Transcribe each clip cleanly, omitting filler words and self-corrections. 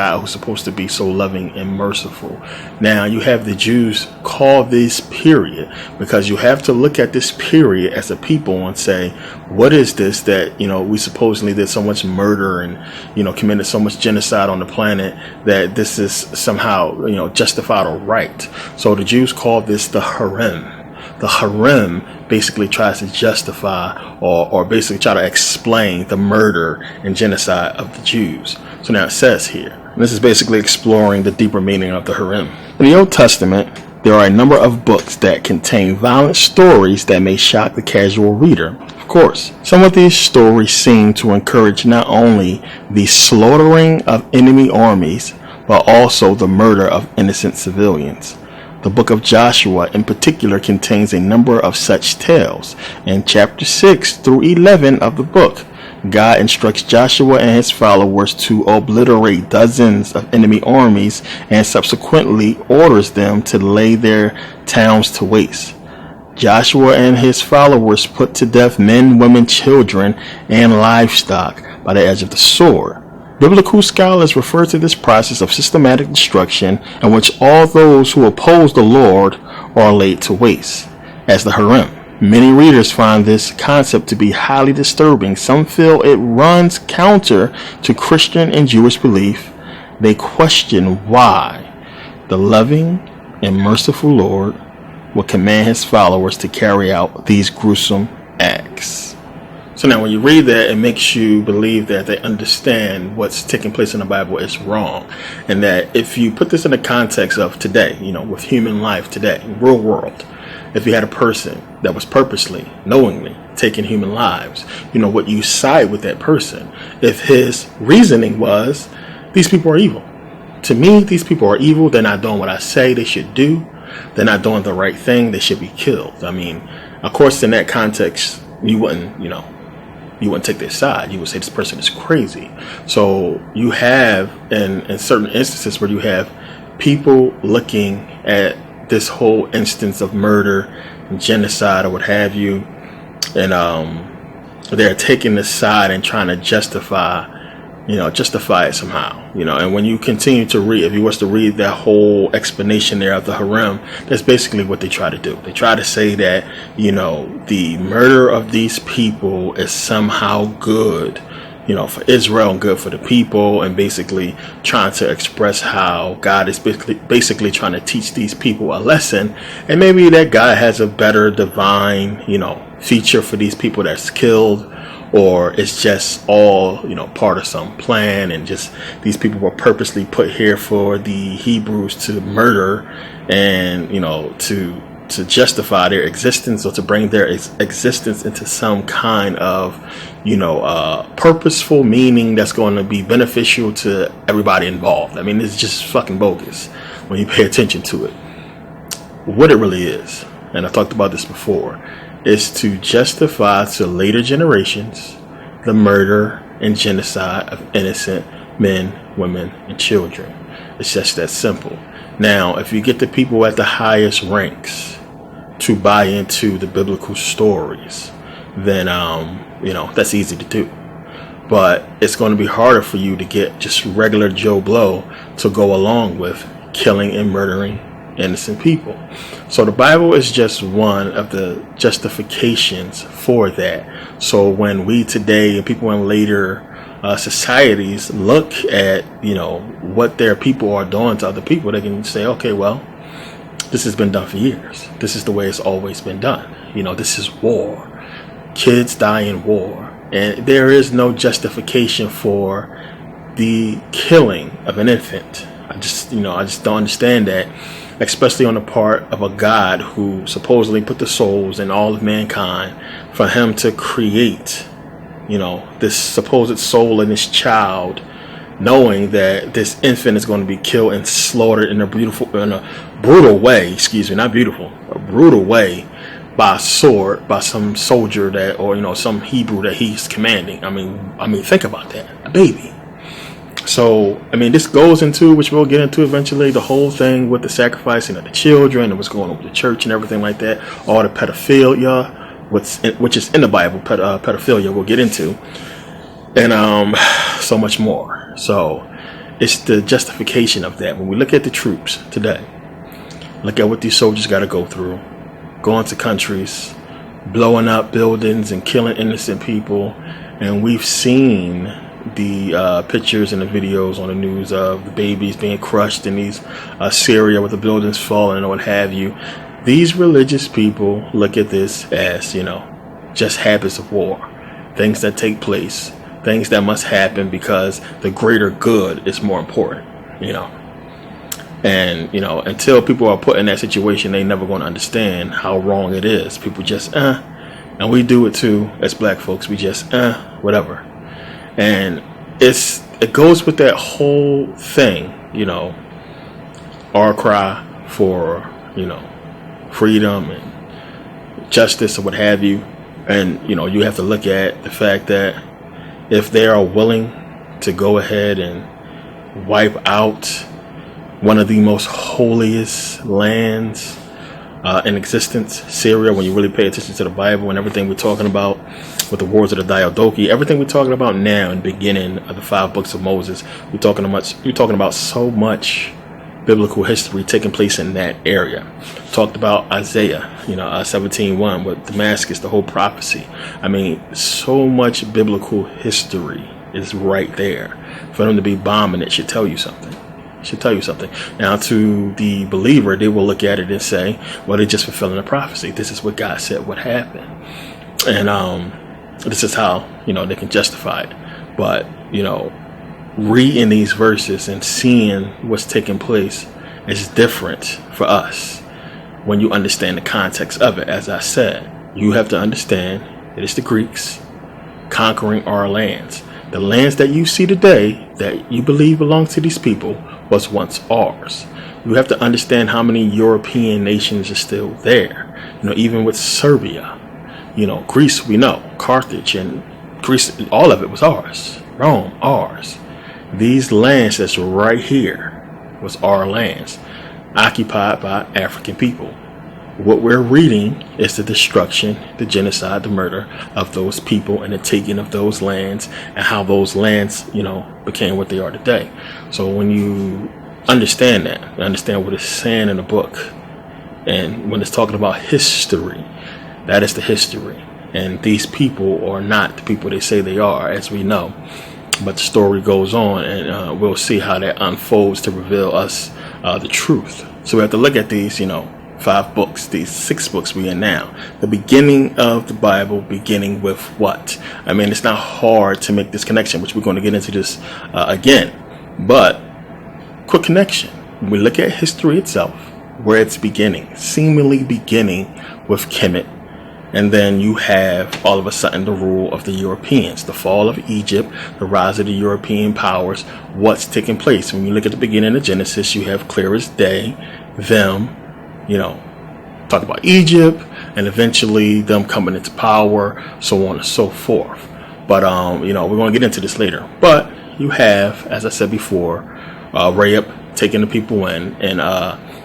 God who's supposed to be so loving and merciful. Now you have the Jews call this period, because you have to look at this period as a people and say, what is this that, we supposedly did so much murder and, committed so much genocide on the planet, that this is somehow, justified or right. So the Jews call this the herim. The herim basically tries to justify or basically try to explain the murder and genocide of the Jews. So now it says here, and this is basically exploring the deeper meaning of the herim. In the Old Testament, there are a number of books that contain violent stories that may shock the casual reader. Of course, some of these stories seem to encourage not only the slaughtering of enemy armies, but also the murder of innocent civilians. The book of Joshua in particular contains a number of such tales. In chapter 6 through 11 of the book, God instructs Joshua and his followers to obliterate dozens of enemy armies and subsequently orders them to lay their towns to waste. Joshua and his followers put to death men, women, children, and livestock by the edge of the sword. Biblical scholars refer to this process of systematic destruction in which all those who oppose the Lord are laid to waste as the herim. Many readers find this concept to be highly disturbing. Some feel it runs counter to Christian and Jewish belief. They question why the loving and merciful Lord would command his followers to carry out these gruesome acts. So now when you read that, it makes you believe that they understand what's taking place in the Bible is wrong. And that if you put this in the context of today, with human life today, real world, if you had a person that was purposely, knowingly taking human lives, what you side with that person. If his reasoning was, these people are evil. To me, these people are evil. They're not doing what I say they should do. They're not doing the right thing. They should be killed. I mean, of course, in that context, you wouldn't take their side. You would say this person is crazy. So you have, in certain instances where you have people looking at this whole instance of murder and genocide or what have you, and they're taking this side and trying to justify it somehow, and when you continue to read, if you was to read that whole explanation there of the herim, that's basically what they try to do. They try to say that, the murder of these people is somehow good, for Israel and good for the people, and basically trying to express how God is basically trying to teach these people a lesson, and maybe that God has a better divine, feature for these people that's killed, or it's just all, part of some plan, and just these people were purposely put here for the Hebrews to murder and, to justify their existence, or to bring their existence into some kind of, purposeful meaning that's going to be beneficial to everybody involved. I mean, it's just fucking bogus when you pay attention to it. What it really is, and I talked about this before, is to justify to later generations the murder and genocide of innocent men, women, and children. It's just that simple. Now, if you get the people at the highest ranks to buy into the biblical stories, then that's easy to do. But it's going to be harder for you to get just regular Joe Blow to go along with killing and murdering innocent people. So the Bible is just one of the justifications for that. So when we today and people in later societies look at what their people are doing to other people, they can say, okay, well, this has been done for years. This is the way it's always been done. This is war. Kids die in war, and there is no justification for the killing of an infant. I just don't understand that, especially on the part of a God who supposedly put the souls in all of mankind for him to create, this supposed soul in this child, knowing that this infant is going to be killed and slaughtered in a brutal way, a brutal way, by a sword, by some soldier that, or some Hebrew that he's commanding. I mean, think about that, a baby. So, this goes into, which we'll get into eventually, the whole thing with the sacrificing of the children and what's going on with the church and everything like that. All the pedophilia, which is in the Bible, pedophilia, we'll get into, and so much more. So, it's the justification of that. When we look at the troops today, look at what these soldiers got to go through, going to countries, blowing up buildings and killing innocent people. And we've seen the pictures and the videos on the news of the babies being crushed in these Syria with the buildings falling and what have you. These religious people look at this as, just habits of war, things that take place, things that must happen because the greater good is more important, And, until people are put in that situation, they never going to understand how wrong it is. People just, and we do it too as black folks. We just, whatever. And it goes with that whole thing, our cry for, freedom and justice or what have you. And, you have to look at the fact that if they are willing to go ahead and wipe out one of the most holiest lands in existence, Syria, when you really pay attention to the Bible and everything we're talking about with the wars of the Diadochi, everything we're talking about now in the beginning of the 5 books of Moses, you're talking about so much biblical history taking place in that area. Talked about Isaiah, 17:1 with Damascus, the whole prophecy. I mean, so much biblical history is right there. For them to be bombing it should tell you something. Now, to the believer, they will look at it and say, well, they're just fulfilling the prophecy. This is what God said would happen. And this is how, they can justify it. But, reading these verses and seeing what's taking place is different for us when you understand the context of it. As I said, you have to understand that it's the Greeks conquering our lands. The lands that you see today that you believe belong to these people was once ours. You have to understand how many European nations are still there. Even with Serbia, Greece, we know, Carthage and Greece, all of it was ours. Rome, ours. These lands that's right here was our lands, occupied by African people. What we're reading is the destruction, the genocide, the murder of those people and the taking of those lands and how those lands, became what they are today. So when you understand that, you understand what it's saying in the book, and when it's talking about history, that is the history. And these people are not the people they say they are, as we know. But the story goes on, and we'll see how that unfolds to reveal us the truth. So we have to look at these, 5 books, these 6 books we in now. The beginning of the Bible, beginning with what? I mean, it's not hard to make this connection, which we're going to get into this again. But quick connection. When we look at history itself, where it's beginning, seemingly beginning with Kemet. And then you have all of a sudden the rule of the Europeans, the fall of Egypt, the rise of the European powers, what's taking place. When you look at the beginning of Genesis, you have clear as day, them, talk about Egypt and eventually them coming into power, so on and so forth. But, we're going to get into this later. But you have, as I said before, Rahab taking the people in and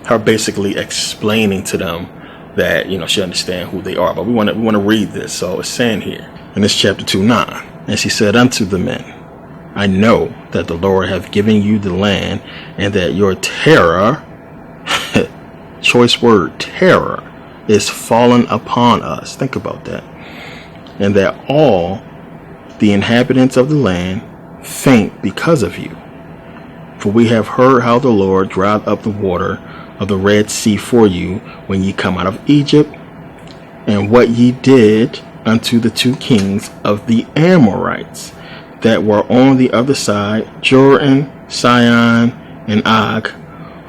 her basically explaining to them that she understand who they are. But we want to read this. So it's saying here in this chapter 2:9, and she said unto the men, I know that the Lord hath given you the land, and that your terror, choice word, terror, is fallen upon us. Think about that. And that all the inhabitants of the land faint because of you. For we have heard how the Lord dried up the water of the Red Sea for you when ye come out of Egypt, and what ye did unto the 2 kings of the Amorites that were on the other side, Jordan, Sihon, and Og,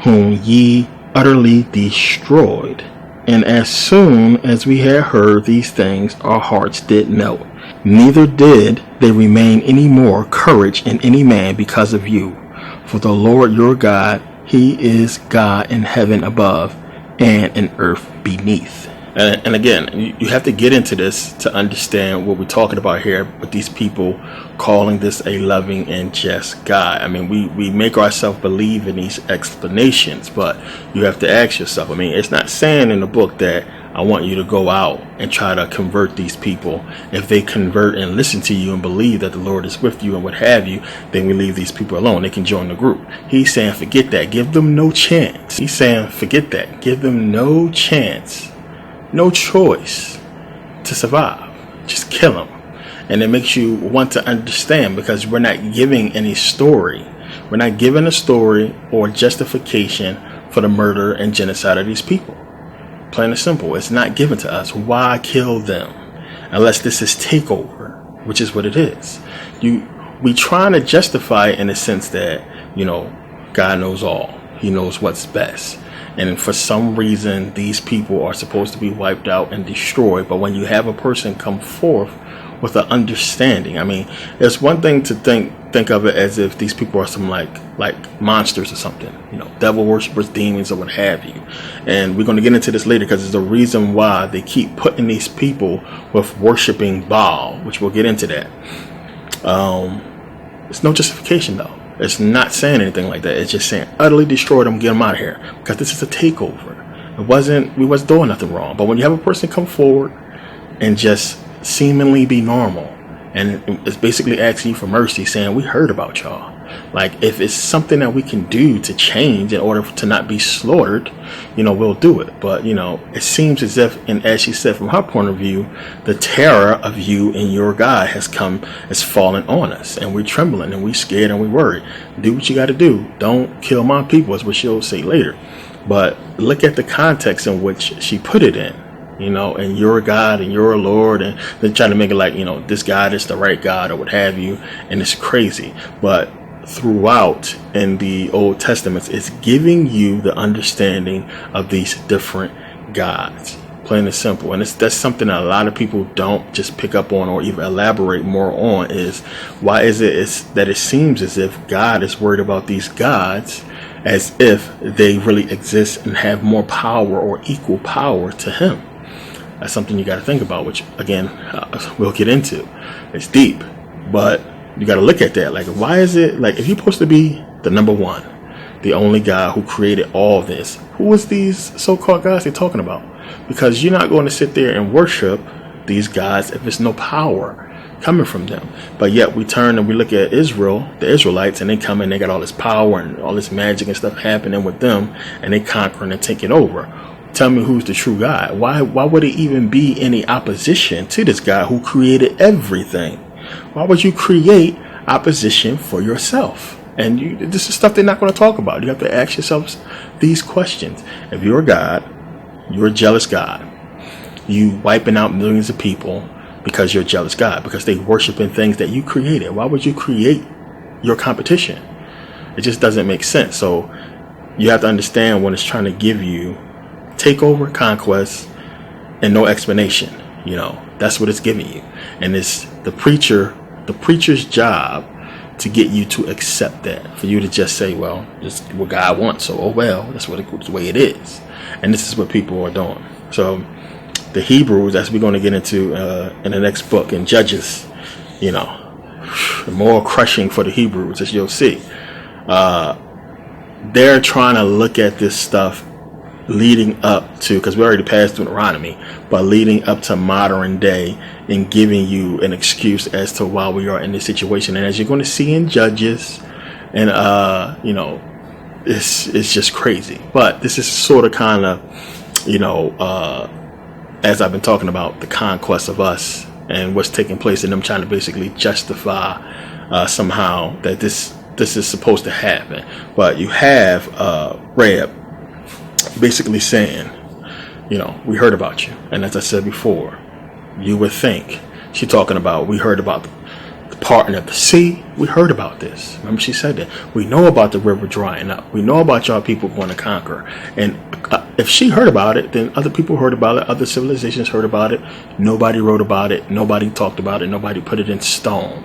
whom ye utterly destroyed. And as soon as we had heard these things, our hearts did melt. Neither did there remain any more courage in any man because of you. For the Lord your God, He is God in heaven above and in earth beneath. And again, you have to get into this to understand what we're talking about here with these people calling this a loving and just God. I mean, we make ourselves believe in these explanations, but you have to ask yourself. I mean, it's not saying in the book that I want you to go out and try to convert these people. If they convert and listen to you and believe that the Lord is with you and what have you, then we leave these people alone. They can join the group. He's saying, forget that. Give them no chance. He's saying, forget that. Give them no chance, no choice to survive. Just kill them. And it makes you want to understand, because we're not giving any story. We're not giving a story or justification for the murder and genocide of these people. Plain and simple. It's not given to us. Why kill them? Unless this is takeover, which is what it is. We trying to justify it in the sense that, God knows all. He knows what's best. And for some reason, these people are supposed to be wiped out and destroyed. But when you have a person come forth with an understanding, I mean, it's one thing to think of it as if these people are some like monsters or something, devil worshippers, demons, or what have you. And we're going to get into this later, because it's the reason why they keep putting these people with worshiping Baal, which we'll get into that. It's no justification though. It's not saying anything like that. It's just saying utterly destroy them, get them out of here, because this is a takeover. We wasn't doing nothing wrong. But when you have a person come forward and just seemingly be normal, and it's basically asking you for mercy, saying, we heard about y'all. Like, if it's something that we can do to change in order to not be slaughtered, we'll do it. But, it seems as if, and as she said, from her point of view, the terror of you and your God has fallen on us, and we're trembling and we're scared and we're worried. Do what you got to do. Don't kill my people, is what she'll say later. But look at the context in which she put it in. And you're God and you're a Lord, and they're trying to make it like, this God is the right God or what have you. And it's crazy. But throughout in the Old Testament, it's giving you the understanding of these different gods. Plain and simple. And that's something that a lot of people don't just pick up on or even elaborate more on, is why is it that it seems as if God is worried about these gods as if they really exist and have more power or equal power to him. That's something you got to think about, which again, we'll get into. It's deep, but you got to look at that. Like, why is it like, if you're supposed to be the number one, the only God who created all this, who is these so-called gods they're talking about? Because you're not going to sit there and worship these gods if there's no power coming from them. But yet we turn and we look at Israel, the Israelites, and they come and they got all this power and all this magic and stuff happening with them, and they conquering and taking over. Tell me who's the true God. Why would it even be any opposition to this God who created everything? Why would you create opposition for yourself? And this is stuff they're not going to talk about. You have to ask yourselves these questions. If you're a God, you're a jealous God. You wiping out millions of people because you're a jealous God, because they worshiping things that you created. Why would you create your competition? It just doesn't make sense. So you have to understand when it's trying to give you takeover, conquest, and no explanation. That's what it's giving you. And it's the preacher's job to get you to accept that, for you to just say, well, just what God wants, so oh well, that's the way it is. And this is what people are doing. So the Hebrews, as we're going to get into in the next book, in Judges, more crushing for the Hebrews, as you'll see. They're trying to look at this stuff leading up to, because we already passed Deuteronomy, but leading up to modern day, and giving you an excuse as to why we are in this situation. And as you're going to see in Judges, and it's just crazy. But this is sort of kind of, as I've been talking about, the conquest of us and what's taking place, in them trying to basically justify somehow that this is supposed to happen. But you have Reb basically saying, we heard about you. And as I said before, you would think she's talking about, we heard about the parting of the sea. We heard about this. Remember, she said that we know about the river drying up. We know about y'all people going to conquer. And if she heard about it, then other people heard about it. Other civilizations heard about it. Nobody wrote about it. Nobody talked about it. Nobody put it in stone.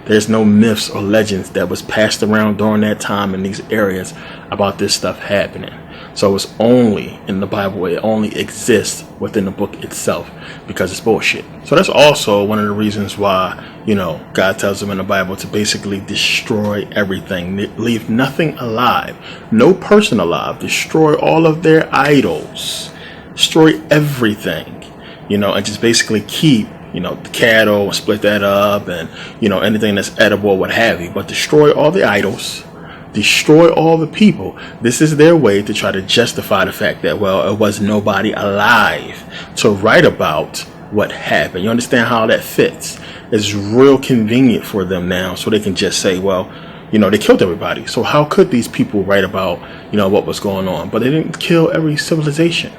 There's no myths or legends that was passed around during that time in these areas about this stuff happening. So it's only in the Bible. It only exists within the book itself, because it's bullshit. So that's also one of the reasons why, God tells them in the Bible to basically destroy everything. Leave nothing alive. No person alive. Destroy all of their idols. destroy everything, and just basically keep, the cattle and split that up and, anything that's edible, what have you, but destroy all the idols, destroy all the people. This is their way to try to justify the fact that, well, it was nobody alive to write about what happened. You understand how that fits? It's real convenient for them now, so they can just say, well, they killed everybody. So how could these people write about, what was going on? But they didn't kill every civilization.